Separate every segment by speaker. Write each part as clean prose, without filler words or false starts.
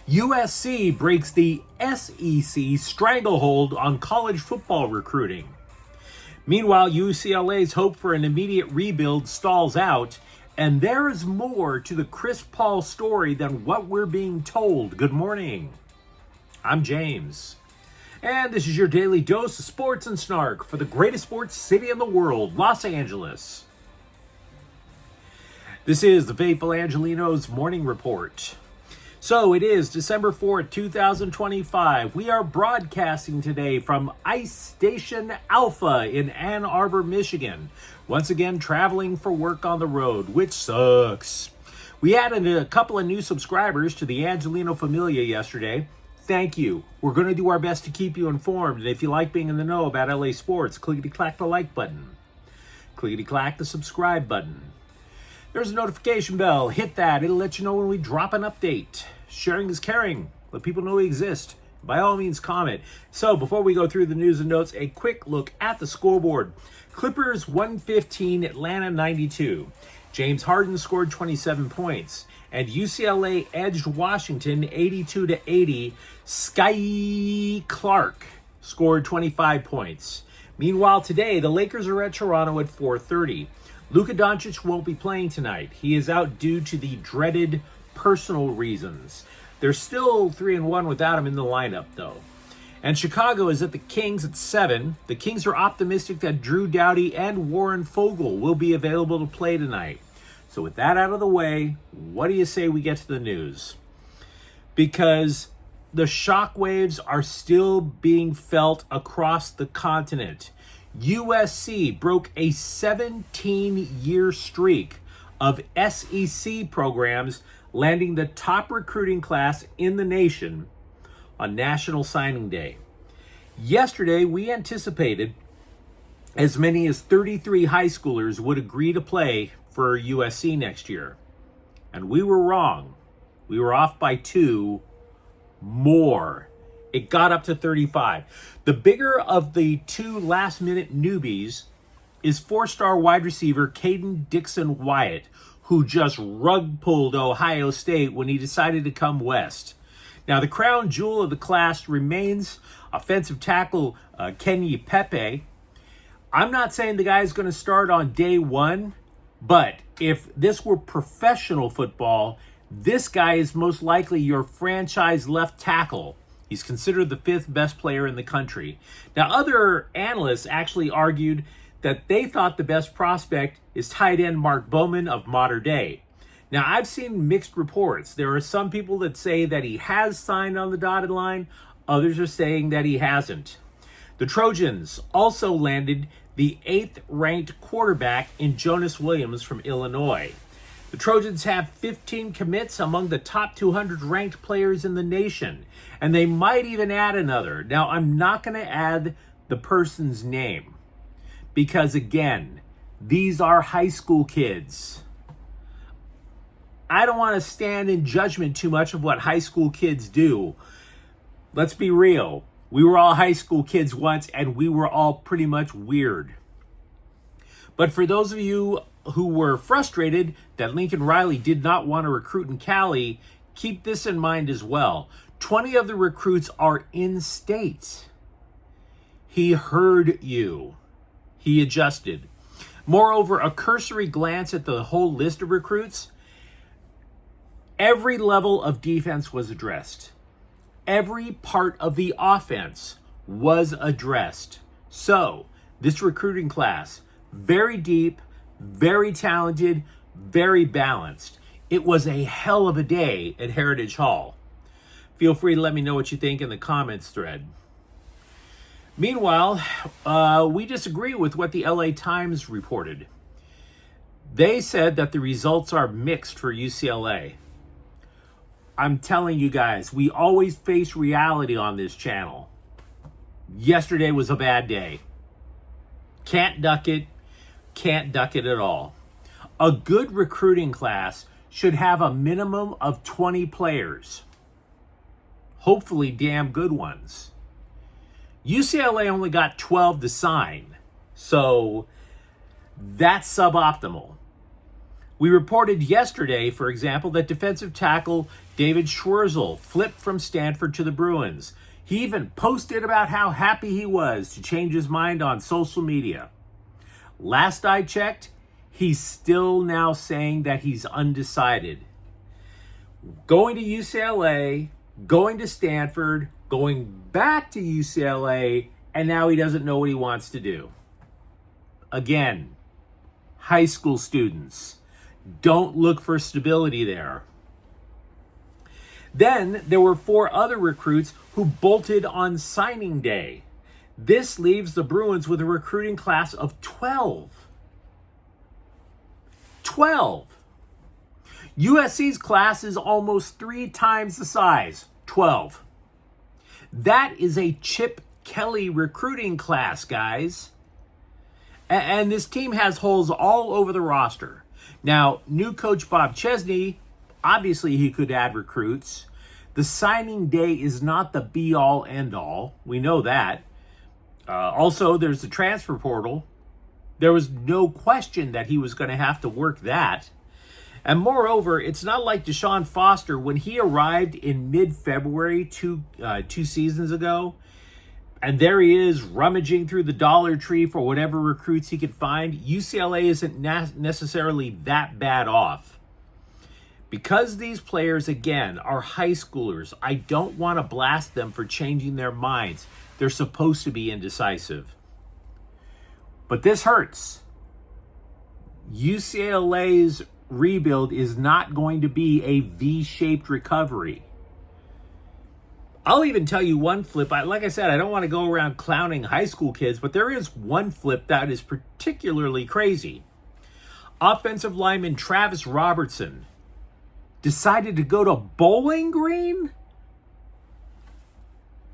Speaker 1: USC breaks the SEC stranglehold on college football recruiting. Meanwhile, UCLA's hope for an immediate rebuild stalls out, and there is more to the Chris Paul story than what we're being told. Good morning. I'm James, and this is your daily dose of sports and snark for the greatest sports city in the world, Los Angeles. This is the faithful Angelenos Morning Report. So it is December 4th, 2025. We are broadcasting today from Ice Station Alpha in Ann Arbor, Michigan. Once again, traveling for work on the road, which sucks. We added a couple of new subscribers to the Angeleno Familia yesterday. Thank you. We're going to do our best to keep you informed. And if you like being in the know about LA sports, clickety-clack the like button. Clickety-clack the subscribe button. There's a notification bell. Hit that. It'll let you know when we drop an update. Sharing is caring. Let people know we exist. By all means, comment. So before we go through the news and notes, a quick look at the scoreboard. Clippers 115, Atlanta 92. James Harden scored 27 points. And UCLA edged Washington 82-80. Sky Clark scored 25 points. Meanwhile, today, the Lakers are at Toronto at 4:30. Luka Doncic won't be playing tonight. He is out due to the dreaded personal reasons. They're still 3-1 without him in the lineup, though. And Chicago is at the Kings at 7. The Kings are optimistic that Drew Doughty and Warren Fogle will be available to play tonight. So with that out of the way, what do you say we get to the news? Because the shockwaves are still being felt across the continent. USC broke a 17-year streak of SEC programs, landing the top recruiting class in the nation on National Signing Day. Yesterday, we anticipated as many as 33 high schoolers would agree to play for USC next year. And we were wrong. We were off by 2 more. It got up to 35. The bigger of the 2 last-minute newbies is 4-star wide receiver Caden Dixon-Wyatt, who just rug-pulled Ohio State when he decided to come west. Now, the crown jewel of the class remains offensive tackle Kenny Pepe. I'm not saying the guy's going to start on day 1, but if this were professional football, this guy is most likely your franchise left tackle. He's considered the 5th best player in the country. Now, other analysts actually argued that they thought the best prospect is tight end Mark Bowman of Mater Dei. Now, I've seen mixed reports. There are some people that say that he has signed on the dotted line. Others are saying that he hasn't. The Trojans also landed the 8th-ranked quarterback in Jonas Williams from Illinois. The Trojans have 15 commits among the top 200 ranked players in the nation, and they might even add another. Now, I'm not going to add the person's name because, again, these are high school kids. I don't want to stand in judgment too much of what high school kids do. Let's be real. We were all high school kids once, and we were all pretty much weird. But for those of you who were frustrated that Lincoln Riley did not want to recruit in Cali, keep this in mind as well. 20 of the recruits are in state. He heard you. He adjusted. Moreover, a cursory glance at the whole list of recruits, every level of defense was addressed. Every part of the offense was addressed. So, this recruiting class, very deep, very talented, very balanced. It was a hell of a day at Heritage Hall. Feel free to let me know what you think in the comments thread. Meanwhile, we disagree with what the LA Times reported. They said that the results are mixed for UCLA. I'm telling you guys, we always face reality on this channel. Yesterday was a bad day. Can't duck it. Can't duck it at all. A good recruiting class should have a minimum of 20 players. Hopefully damn good ones. UCLA only got 12 to sign, so that's suboptimal. We reported yesterday, for example, that defensive tackle David Schwartzel flipped from Stanford to the Bruins. He even posted about how happy he was to change his mind on social media. Last I checked, he's still now saying that he's undecided. Going to UCLA, going to Stanford, going back to UCLA, and now he doesn't know what he wants to do. Again, high school students, don't look for stability there. Then there were 4 other recruits who bolted on signing day. This leaves the Bruins with a recruiting class of 12. 12. USC's class is almost 3 times the size. 12. That is a Chip Kelly recruiting class, guys. And this team has holes all over the roster. Now, new coach Bob Chesney, obviously he could add recruits. The signing day is not the be-all, end-all. We know that. Also, there's the transfer portal. There was no question that he was going to have to work that. And moreover, it's not like Deshaun Foster, when he arrived in mid-February two seasons ago, and there he is rummaging through the Dollar Tree for whatever recruits he could find. UCLA isn't necessarily that bad off. Because these players, again, are high schoolers, I don't want to blast them for changing their minds. They're supposed to be indecisive. But this hurts. UCLA's rebuild is not going to be a V-shaped recovery. I'll even tell you one flip. Like I said, I don't want to go around clowning high school kids, but there is one flip that is particularly crazy. Offensive lineman Travis Robertson decided to go to Bowling Green?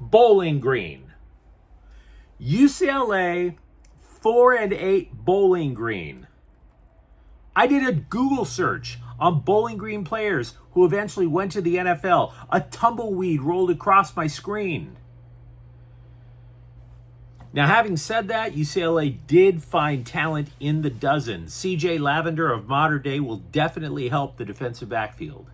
Speaker 1: Bowling Green. UCLA 4-8 Bowling Green. I did a Google search on Bowling Green players who eventually went to the NFL. A tumbleweed rolled across my screen. Now, having said that, UCLA did find talent in the dozen. CJ Lavender of Mater Dei will definitely help the defensive backfield.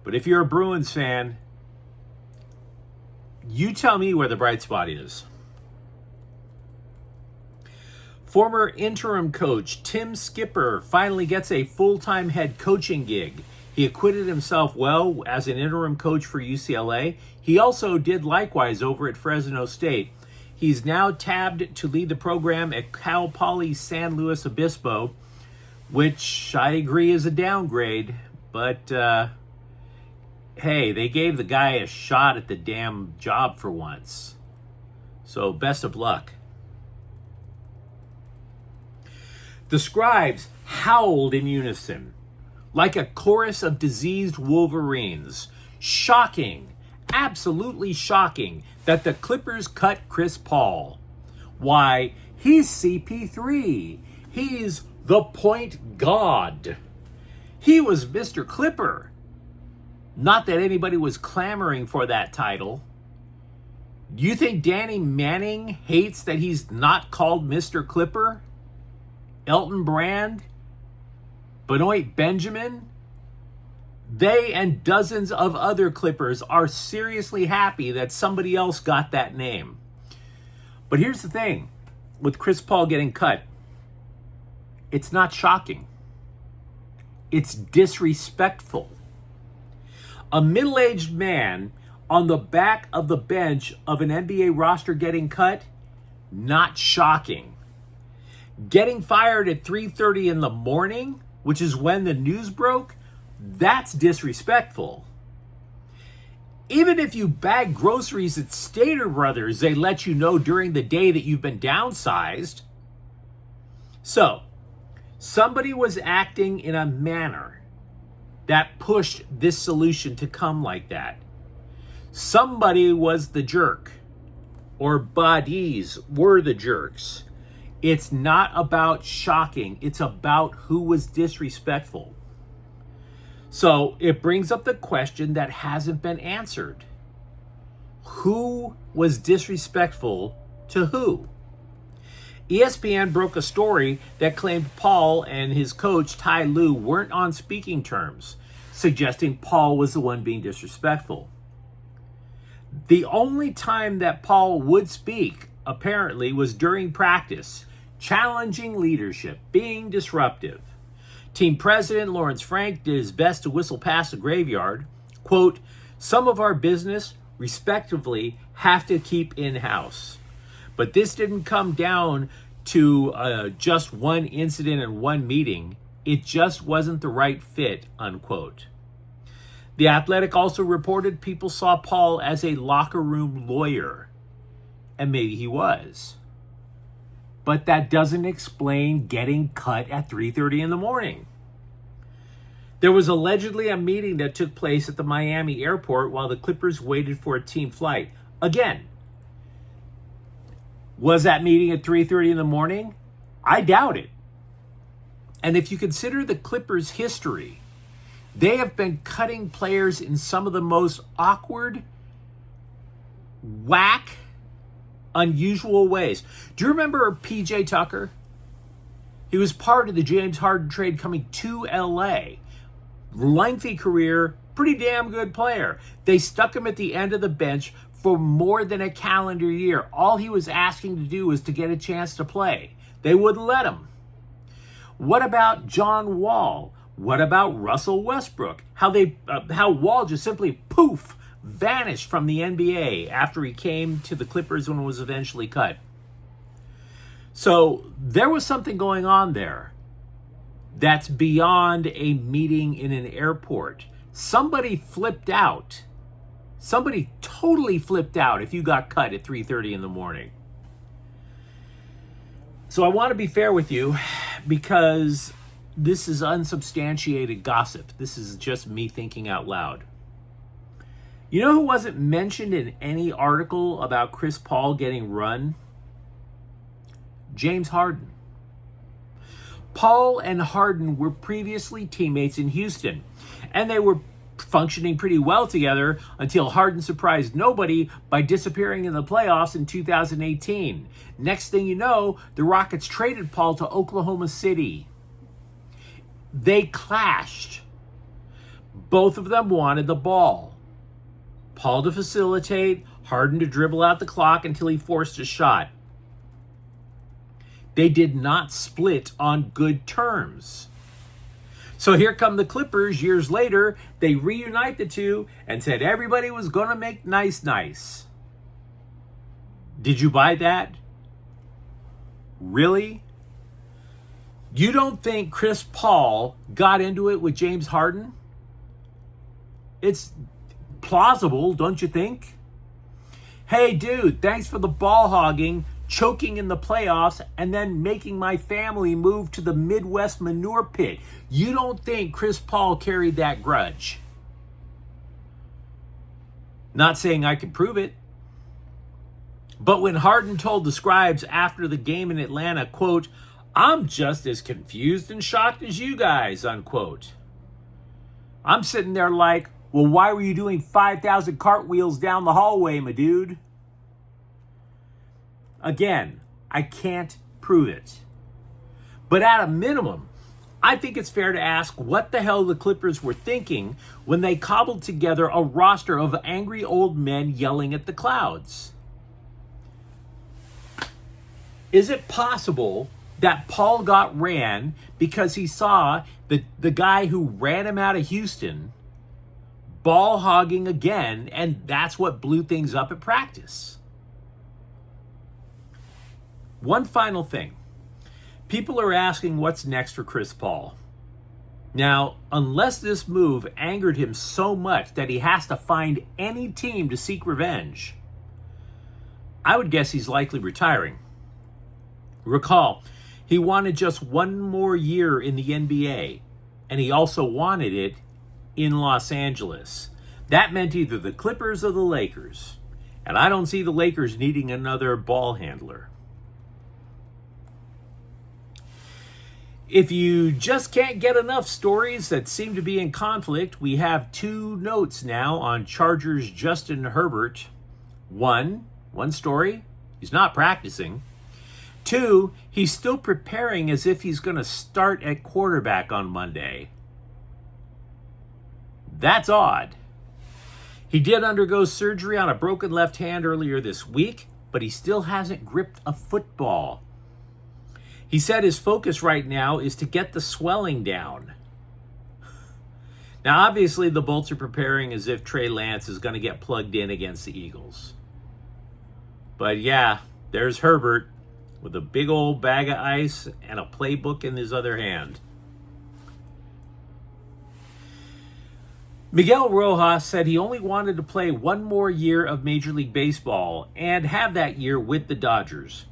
Speaker 1: But if you're a Bruins fan, you tell me where the bright spot is. Former interim coach Tim Skipper finally gets a full-time head coaching gig. He acquitted himself well as an interim coach for UCLA. He also did likewise over at Fresno State. He's now tabbed to lead the program at Cal Poly San Luis Obispo, which I agree is a downgrade. But, hey, they gave the guy a shot at the damn job for once. So, best of luck. The scribes howled in unison, like a chorus of diseased wolverines. Shocking, absolutely shocking, that the Clippers cut Chris Paul. Why, he's CP3. He's the point god. He was Mr. Clipper. Not that anybody was clamoring for that title. Do you think Danny Manning hates that he's not called Mr. Clipper? Elton Brand, Benoit Benjamin, they and dozens of other Clippers are seriously happy that somebody else got that name. But here's the thing, with Chris Paul getting cut, it's not shocking. It's disrespectful. A middle-aged man on the back of the bench of an NBA roster getting cut, not shocking. Getting fired at 3:30 in the morning, which is when the news broke, that's disrespectful. Even if you bag groceries at Stater Brothers, they let you know during the day that you've been downsized. So, somebody was acting in a manner that pushed this solution to come like that. Somebody was the jerk, or bodies were the jerks. It's not about shocking. It's about who was disrespectful. So it brings up the question that hasn't been answered. Who was disrespectful to who? ESPN broke a story that claimed Paul and his coach Ty Lue weren't on speaking terms. suggesting Paul was the one being disrespectful. The only time that Paul would speak, apparently, was during practice, challenging leadership, being disruptive. Team president Lawrence Frank did his best to whistle past the graveyard. Quote, "Some of our business, respectively, have to keep in-house. But this didn't come down to just one incident and one meeting. It just wasn't the right fit," unquote. The Athletic also reported people saw Paul as a locker room lawyer. And maybe he was. But that doesn't explain getting cut at 3:30 in the morning. There was allegedly a meeting that took place at the Miami airport while the Clippers waited for a team flight. Again, was that meeting at 3:30 in the morning? I doubt it. And if you consider the Clippers' history, they have been cutting players in some of the most awkward, whack, unusual ways. Do you remember PJ Tucker? He was part of the James Harden trade coming to LA. Lengthy career, pretty damn good player. They stuck him at the end of the bench for more than a calendar year. All he was asking to do was to get a chance to play. They wouldn't let him. What about John Wall? What about Russell Westbrook? How Wall just simply poof vanished from the NBA after he came to the Clippers when it was eventually cut. So there was something going on there that's beyond a meeting in an airport. Somebody flipped out. Somebody totally flipped out if you got cut at 3:30 in the morning. So I want to be fair with you because this is unsubstantiated gossip. This is just me thinking out loud. You know who wasn't mentioned in any article about Chris Paul getting run? James Harden. Paul and Harden were previously teammates in Houston, and they were functioning pretty well together until Harden surprised nobody by disappearing in the playoffs in 2018. Next thing you know, the Rockets traded Paul to Oklahoma City. They clashed. Both of them wanted the ball. Paul to facilitate, Harden to dribble out the clock until he forced a shot. They did not split on good terms. So here come the Clippers years later. They reunite the two and said everybody was going to make nice. Did you buy that? Really? You don't think Chris Paul got into it with James Harden? It's plausible, don't you think? Hey, dude, thanks for the ball hogging, choking in the playoffs, and then making my family move to the Midwest manure pit. You don't think Chris Paul carried that grudge? Not saying I can prove it. But when Harden told the scribes after the game in Atlanta, quote, "I'm just as confused and shocked as you guys," unquote. I'm sitting there like, well, why were you doing 5,000 cartwheels down the hallway, my dude? Again, I can't prove it. But at a minimum, I think it's fair to ask what the hell the Clippers were thinking when they cobbled together a roster of angry old men yelling at the clouds. Is it possible that Paul got ran because he saw the guy who ran him out of Houston ball hogging again, and that's what blew things up at practice? One final thing. People are asking what's next for Chris Paul. Now, unless this move angered him so much that he has to find any team to seek revenge, I would guess he's likely retiring. Recall, he wanted just one more year in the NBA, and he also wanted it in Los Angeles. That meant either the Clippers or the Lakers, and I don't see the Lakers needing another ball handler. If you just can't get enough stories that seem to be in conflict, we have two notes now on Chargers Justin Herbert. One story, he's not practicing. Two, he's still preparing as if he's going to start at quarterback on Monday. That's odd. He did undergo surgery on a broken left hand earlier this week, but he still hasn't gripped a football. He said his focus right now is to get the swelling down. Now, obviously, the Bolts are preparing as if Trey Lance is going to get plugged in against the Eagles. But yeah, there's Herbert with a big old bag of ice and a playbook in his other hand. Miguel Rojas said he only wanted to play one more year of Major League Baseball and have that year with the Dodgers.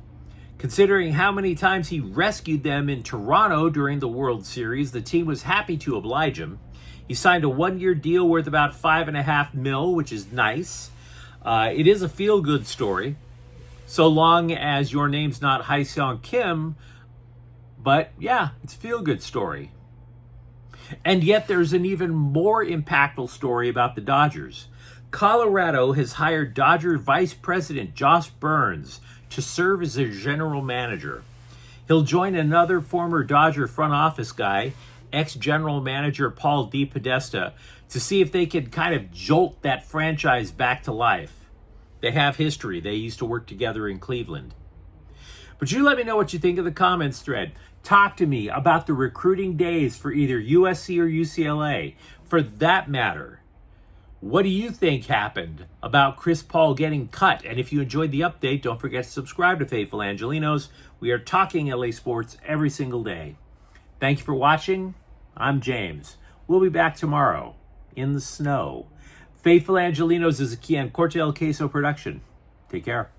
Speaker 1: Considering how many times he rescued them in Toronto during the World Series, the team was happy to oblige him. He signed a one-year deal worth about $5.5 million, which is nice. It is a feel-good story, so long as your name's not Hae-Seong Kim. But yeah, it's a feel-good story. And yet there's an even more impactful story about the Dodgers. Colorado has hired Dodger Vice President Josh Burns to serve as their general manager. He'll join another former Dodger front office guy, ex-general manager Paul DePodesta, to see if they can kind of jolt that franchise back to life. They have history. They used to work together in Cleveland. But you let me know what you think in the comments thread. Talk to me about the recruiting days for either USC or UCLA. For that matter, what do you think happened about Chris Paul getting cut? And if you enjoyed the update, don't forget to subscribe to Faithful Angelenos. We are talking LA sports every single day. Thank you for watching. I'm James. We'll be back tomorrow in the snow. Faithful Angelenos is a Kian Corte El Queso production. Take care.